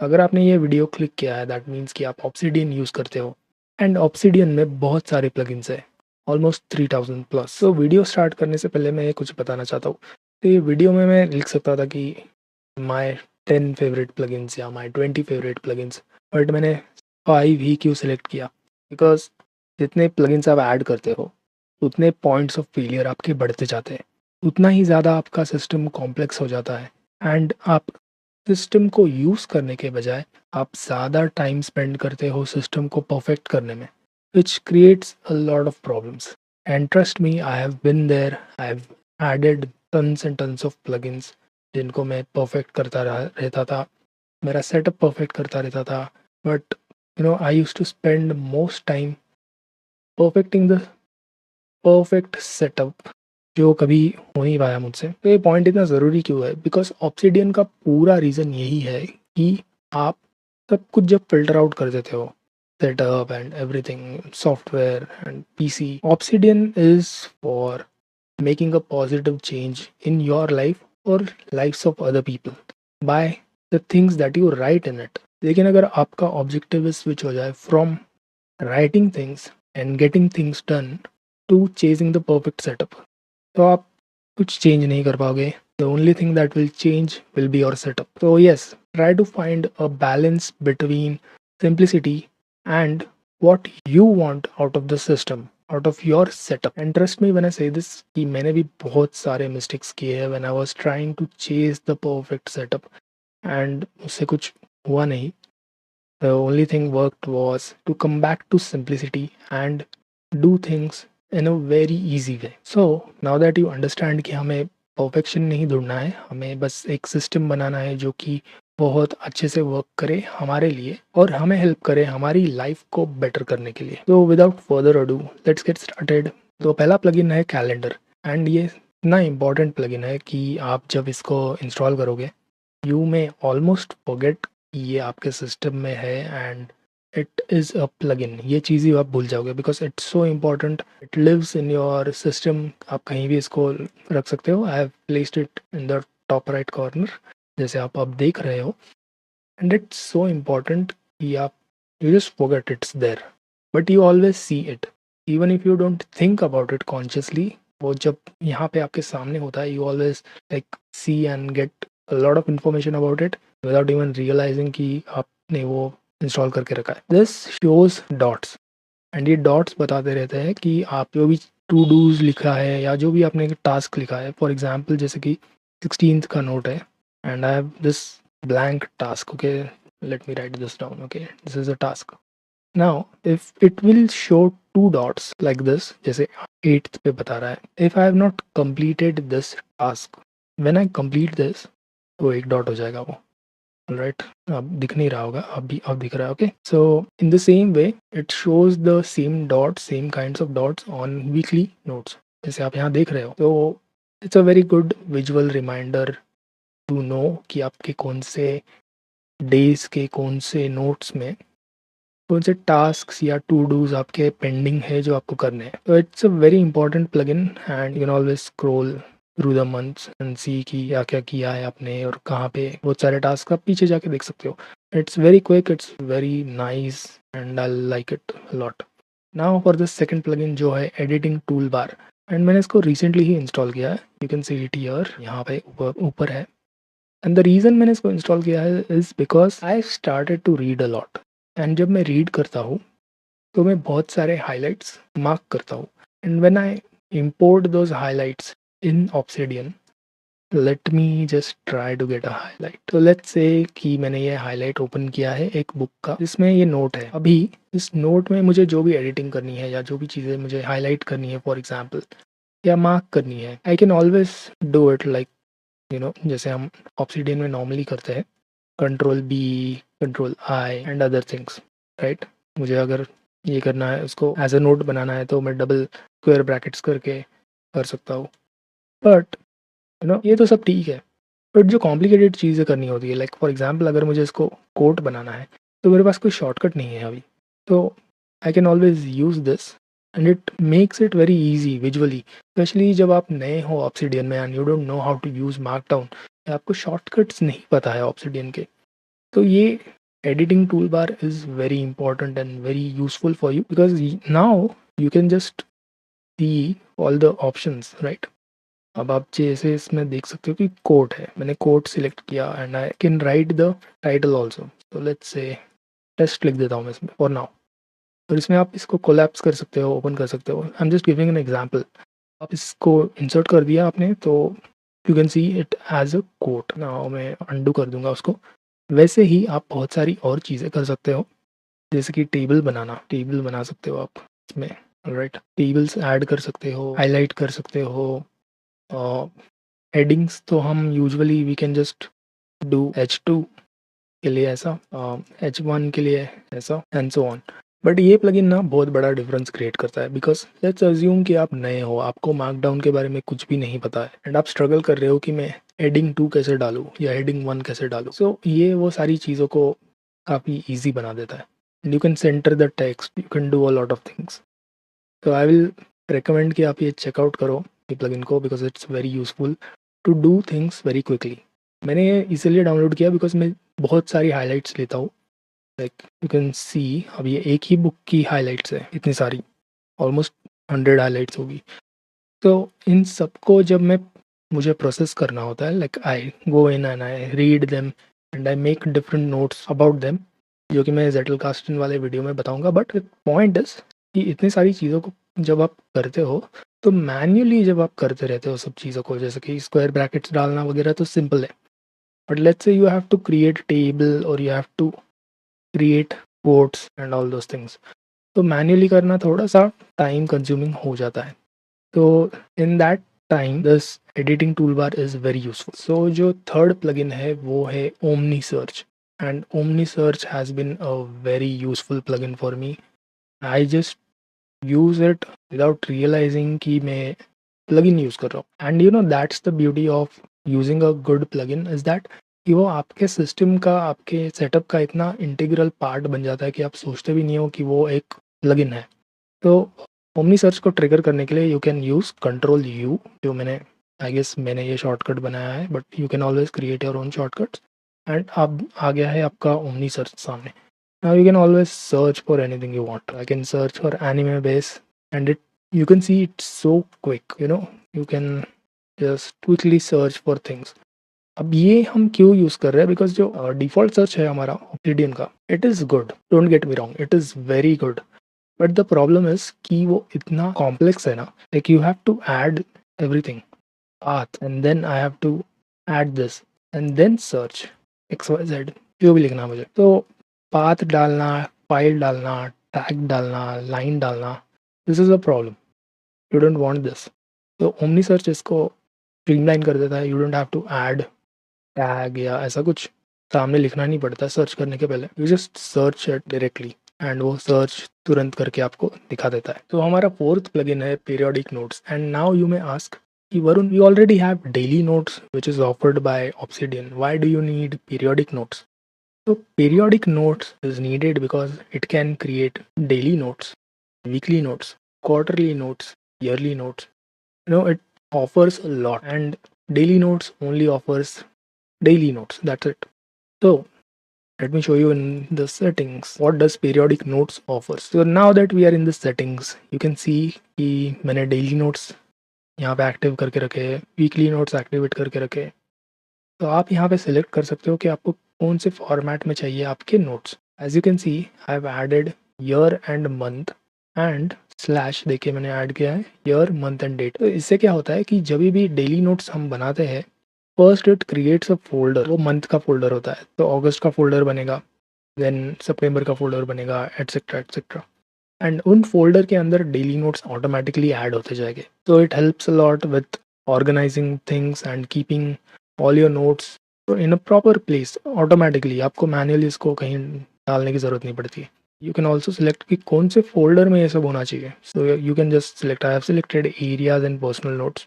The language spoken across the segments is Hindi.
अगर आपने ये वीडियो क्लिक किया है दैट मीन्स कि आप ऑब्सिडियन यूज़ करते हो एंड ऑब्सिडियन में बहुत सारे प्लगइन्स है, ऑलमोस्ट 3000 प्लस। तो वीडियो स्टार्ट करने से पहले मैं ये कुछ बताना चाहता हूँ। तो ये वीडियो में मैं लिख सकता था कि माय 10 फेवरेट प्लगइन्स या माय 20 फेवरेट प्लगइन्स, बट मैंने 5 ही क्यों सेलेक्ट किया? बिकॉज जितने प्लगइन्स आप ऐड करते हो उतने पॉइंट्स ऑफ फेलियर आपके बढ़ते जाते हैं, उतना ही ज़्यादा आपका सिस्टम कॉम्प्लेक्स हो जाता है एंड आप सिस्टम को यूज़ करने के बजाय आप ज़्यादा टाइम स्पेंड करते हो सिस्टम को परफेक्ट करने में, which creates a lot of problems. And trust me, I have been there, I have added tons and tons of plugins जिनको मैं परफेक्ट करता रहता था, मेरा सेटअप परफेक्ट करता रहता था, but I use to spend most time perfecting the perfect setup जो कभी हो नहीं पाया मुझसे। तो ये पॉइंट इतना ज़रूरी क्यों है? बिकॉज ऑब्सिडियन का पूरा रीज़न यही है कि आप सब कुछ जब फिल्टर आउट कर देते हो, setup and everything, software and PC, obsidian is for making a positive change in your life or lives of other people by the things that you write in it। लेकिन अगर आपका ऑब्जेक्टिव स्विच हो जाए from writing things and getting things done to chasing the perfect setup, तो आप कुछ चेंज नहीं कर पाओगे। The only thing that will change will be your setup. तो yes, try to find a balance between simplicity and what you want out of the system, out of your setup। And trust me when I say this कि मैंने भी बहुत सारे mistakes किए हैं when I was trying to chase the perfect setup and उससे कुछ हुआ नहीं। The only thing worked was to come back to simplicity and do things in a very easy way। So now that you understand कि हमें perfection नहीं ढूंढना है, हमें बस एक system बनाना है जो कि बहुत अच्छे से वर्क करे हमारे लिए और हमें हेल्प करे हमारी लाइफ को बेटर करने के लिए। तो without further ado let's get started. तो पहला प्लगइन है कैलेंडर एंड ये इतना इम्पॉर्टेंट प्लगइन है कि आप जब इसको इंस्टॉल करोगे यू मे ऑलमोस्ट फॉरगेट ये आपके सिस्टम में है and it is a plugin. ये चीज़ ही आप भूल जाओगे because it's so important, it lives in your system. आप कहीं भी इसको रख सकते हो। I have placed it in the top right corner जैसे आप अब देख रहे हो। एंड इट्स सो इम्पॉर्टेंट कि आप you just forget it's there but you always see it even if you don't think about it consciously. वो जब यहाँ पे आपके सामने होता है you always like see and get a lot of information about it without even realizing कि आपने वो इंस्टॉल करके रखा है। दिस शोज डॉट्स एंड ये डॉट्स बताते रहते हैं कि आप जो भी टू डूज लिखा है या जो भी आपने टास्क लिखा है, फॉर एग्जाम्पल जैसे कि 16th का नोट है and I have this blank task. Okay, let me right this down. Okay, this is a task. Now if it will show to dots like this, जैसे 8th पे बता रहा है, if I have not completed this task, when I complete this तो एक डॉट हो जाएगा वो। राइट, अब दिख नहीं रहा होगा, अब दिख रहा है। Okay, so in the same way it shows the same dot, same kinds of dots on weekly notes जैसे आप यहाँ देख रहे हो। तो it's a very good visual reminder to know कि आपके कौन से डेज के कौन से नोट्स में कौन से टास्क या टू डूज आपके पेंडिंग है जो आपको करने हैं। तो it's a very important plugin and you can always scroll through the months and see कि क्या क्या किया है आपने और कहाँ पे बहुत सारे टास्क आप पीछे जाके देख सकते हो। It's very quick, it's very nice and I like it lot. Now for the second plugin जो है एडिटिंग टूल बार, एंड मैंने इसको रिसेंटली ही इंस्टॉल किया है। You can see it here, यहाँ पे ऊपर है। एंड द रीज़न मैंने इसको इंस्टॉल किया है is because I started to read a lot and जब मैं रीड करता हूँ तो मैं बहुत सारे हाइलाइट्स मार्क करता हूँ and when I import those highlights in Obsidian, let me just try to get a highlight. तो लेट्स से कि मैंने ये हाईलाइट ओपन किया है एक बुक का जिसमें ये नोट है। अभी इस नोट में मुझे जो भी एडिटिंग करनी है या जो भी चीज़ें मुझे हाईलाइट करनी है फॉर एग्जाम्पल या मार्क करनी है, I can always do it like जैसे हम ऑब्सिडियन में नॉर्मली करते हैं, control B, control I and other things. Right, मुझे अगर ये करना है, उसको एज अ नोट बनाना है तो मैं डबल स्क्वायर ब्रैकेट्स करके कर सकता हूँ। बट ये तो सब ठीक है, बट जो कॉम्प्लिकेटेड चीज़ें करनी होती है लाइक फॉर एग्जांपल अगर मुझे इसको कोट बनाना है तो मेरे पास कोई शॉर्टकट नहीं है अभी। तो I can always use this and it makes it very easy visually, specially जब आप नए हो ऑब्सिडियन में and you don't know how to use markdown, आपको शॉर्टकट्स नहीं पता है ऑब्सिडियन के। तो ये editing toolbar is very important and very useful for you because now you can just see all the options, right? अब आप जैसे इसमें देख सकते हो कि कोट है, मैंने कोट सिलेक्ट किया and I can write the title also. तो लेट्स से टेस्ट लिख देता हूँ मैं इसमें फॉर नाउ। और इसमें आप इसको कोलैप्स कर सकते हो, ओपन कर सकते हो। I am just giving an example. आप इसको इंसर्ट कर दिया आपने तो you can see it as a quote. Now मैं अंडू कर दूंगा उसको। वैसे ही आप बहुत सारी और चीज़ें कर सकते हो, जैसे कि टेबल बना सकते हो आप इसमें, राइट? टेबल्स ऐड कर सकते हो, हाईलाइट कर सकते हो। हेडिंग्स तो हम usually we can just do H2 के लिए ऐसा, H1 के लिए ऐसा एंड सो ऑन। बट ये प्लगइन ना बहुत बड़ा डिफरेंस क्रिएट करता है बिकॉज लेट्स अज्यूम कि आप नए हो, आपको मार्कडाउन के बारे में कुछ भी नहीं पता है एंड आप स्ट्रगल कर रहे हो कि मैं हेडिंग 2 कैसे डालूँ या हेडिंग 1 कैसे डालूँ। सो ये वो सारी चीज़ों को काफ़ी ईजी बना देता है। And you can centre the text, you can do a lot of things. तो आई विल रिकमेंड कि आप ये चेकआउट करो ये प्लगइन को because it's very useful to do things very quickly. मैंने ये इसीलिए डाउनलोड किया बिकॉज मैं बहुत सारी हाईलाइट्स लेता हूँ। लाइक यू कैन सी अब ये एक ही बुक की हाईलाइट्स है, इतनी सारी, ऑलमोस्ट 100 हाईलाइट्स होगी। तो इन सबको जब मैं मुझे प्रोसेस करना होता है, like I go in and I read them and I make different notes about them, जो कि मैं जेटल कास्टिन वाले वीडियो में बताऊंगा। बट पॉइंट इज कि इतनी सारी चीज़ों को जब आप करते हो तो मैन्युअली जब आप करते रहते हो सब चीज़ों को, जैसे कि स्क्वायर ब्रैकेट्स डालना वगैरह तो सिंपल है। But let's say you have to create table और you have to create quotes and all those things, तो मैन्युअली करना थोड़ा सा टाइम कंज्यूमिंग हो जाता है। तो in that time this editing tool bar is very useful. So जो थर्ड प्लगइन है वो है Omnisearch, and Omnisearch has been a very useful plugin for me. I just use it without realising कि मैं प्लगइन यूज़ कर रहा हूँ। And you know that's the beauty of using a good plugin is that कि वो आपके सिस्टम का, आपके सेटअप का इतना इंटीग्रल पार्ट बन जाता है कि आप सोचते भी नहीं हो कि वो एक प्लगइन है। तो ओमनी सर्च को ट्रिगर करने के लिए you can use control you, जो मैंने आई गेस मैंने ये शॉर्टकट बनाया है, but you can always create your own shortcuts. And अब आ गया है आपका ओमनी सर्च सामने। Now you can always search for anything you want. I can search for anime base and it you can see it's so quick, you know, you can just quickly search for things. अब ये हम क्यों यूज़ कर रहे हैं, बिकॉज जो डिफ़ॉल्ट सर्च है हमारा ऑब्सिडियन का, it is good, don't get me wrong, it is very good. But the problem is कि वो इतना कॉम्प्लेक्स है ना, like you have to add everything, path and then I have to add this and then search XYZ जो भी लिखना है मुझे। तो पाथ डालना, फाइल डालना, टैग डालना, लाइन डालना, this is a problem. You don't want this. तो ओमनी सर्च इसको स्ट्रीमलाइन कर देता है। You don't have to add tag या ऐसा कुछ सामने लिखना नहीं पड़ता सर्च करने के पहले, you just search it directly and वो सर्च तुरंत करके आपको दिखा देता है। तो हमारा फोर्थ प्लगइन है periodic notes. And now you may ask कि Varun, we already have daily notes which is offered by Obsidian, why do you need periodic notes? So periodic notes is needed because it can create daily notes, weekly notes, quarterly notes, yearly notes. You know, it offers a lot, and daily notes only offers daily notes. That's it. So let me show you in the settings what does periodic notes offer. So now that we are in the settings, you can see कि मैंने daily notes यहाँ पे एक्टिव करके रखे हैं, वीकली नोट्स एक्टिवेट करके रखे हैं। तो आप यहाँ पे सिलेक्ट कर सकते हो कि आपको कौन से फॉर्मेट में चाहिए आपके notes. As you can see I have added year and month and slash देखिए मैंने ऐड किया है ईयर मंथ एंड डेट। तो इससे क्या होता है कि जब भी डेली नोट्स हम बनाते हैं, first it creates a folder, वो मंथ का फोल्डर होता है, तो अगस्त का फोल्डर बनेगा, देन सितंबर का फोल्डर बनेगा, एटसेट्रा एटसेट्रा। एंड उन फोल्डर के अंदर डेली नोट्स ऑटोमेटिकली ऐड होते जाएंगे। तो it helps a lot with organizing things and keeping all your notes in a proper place automatically. आपको मैन्युअली इसको कहीं डालने की ज़रूरत नहीं पड़ती है। यू कैन ऑल्सो सिलेक्ट कि कौन से फोल्डर में ये सब होना चाहिए। So you can just select, I have selected areas and personal notes,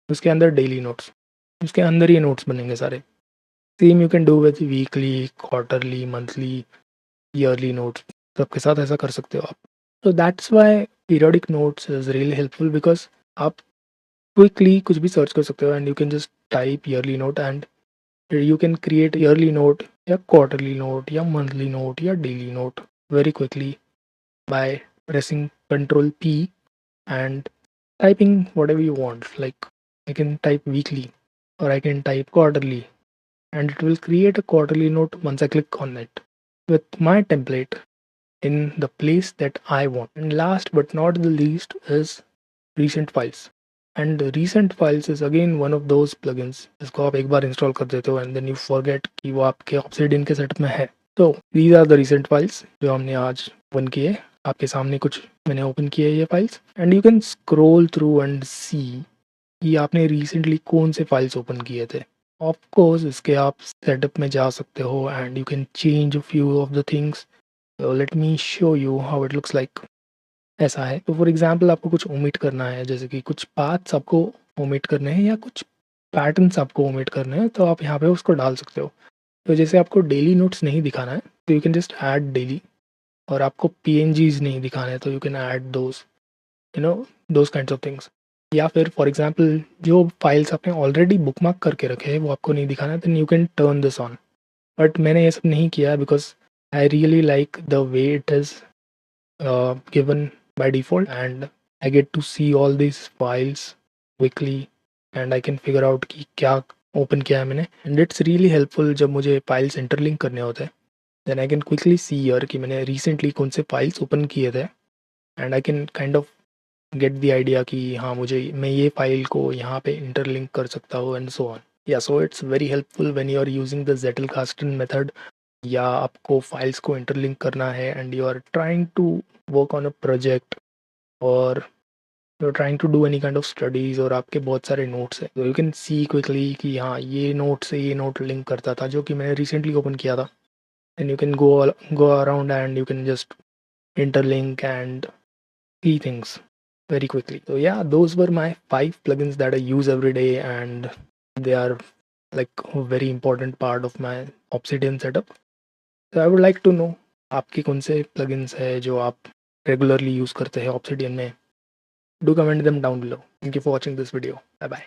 उसके अंदर डेली नोट्स, उसके अंदर ये नोट्स बनेंगे सारे। Same you can do with weekly, quarterly, monthly, yearly notes, सबके साथ ऐसा कर सकते हो आप। तो that's why periodic notes is really helpful because आप क्विकली कुछ भी सर्च कर सकते हो and you can just type yearly note and you can create yearly note या क्वार्टरली नोट या मंथली नोट या daily note very quickly by pressing Control P and typing whatever you want. Like I can type weekly or I can type quarterly, and it will create a quarterly note once I click on it with my template in the place that I want. And last but not the least is recent files. And recent files is again one of those plugins जिसको आप एक बार इंस्टॉल कर देते हो and then you forget कि वो आपके Obsidian के सेटअप में है. So these are the recent files जो हमने आज ओपन किए. आपके सामने कुछ मैंने ओपन किए ये files and you can scroll through and see कि आपने रिसेंटली कौन से फाइल्स ओपन किए थे. ऑफ कोर्स इसके आप सेटअप में जा सकते हो and you can change few of the things. Let me show you how it looks like. ऐसा है तो फॉर एग्जांपल आपको कुछ ओमिट करना है, जैसे कि कुछ पाथ्स आपको ओमिट करने हैं या कुछ पैटर्न्स आपको ओमिट करने हैं, तो आप यहाँ पे उसको डाल सकते हो. तो जैसे आपको डेली नोट्स नहीं दिखाना है तो you can just add daily, और आपको PNGs नहीं दिखाने हैं तो you can add those those kinds of things. या फिर फॉर एग्जांपल जो फाइल्स आपने ऑलरेडी बुकमार्क करके रखे हैं वो आपको नहीं दिखाना है, then you can turn this on. But मैंने ये सब नहीं किया because I really like the way it is given by default and I get to see all these files quickly and I can figure out कि क्या ओपन किया है मैंने. and it's really helpful जब मुझे फाइल्स इंटरलिंक करने होते हैं. then I can quickly see here कि मैंने recently कौन से फाइल्स ओपन किए थे and I can kind of get the idea कि हाँ मुझे मैं ये फाइल को यहाँ पे इंटरलिंक कर सकता हूँ and so on. yeah, so it's very helpful when you are using the Zettelkasten method या आपको फाइल्स को इंटरलिंक करना है and you are trying to work on a project और you are trying to do any kind of studies और आपके बहुत सारे नोट्स हैं. तो यू कैन सी क्विकली कि हाँ ये नोट से ये नोट लिंक करता था जो कि मैंने रिसेंटली ओपन किया था. And you can go around and you can just interlink and see things very quickly. So yeah, those were my 5 plugins that I use every day and they are like a very important part of my Obsidian setup. So I would like to know आपके कौन से plugins है जो आप regularly use करते हैं Obsidian में. Do comment them down below. Thank you for watching this video. Bye bye.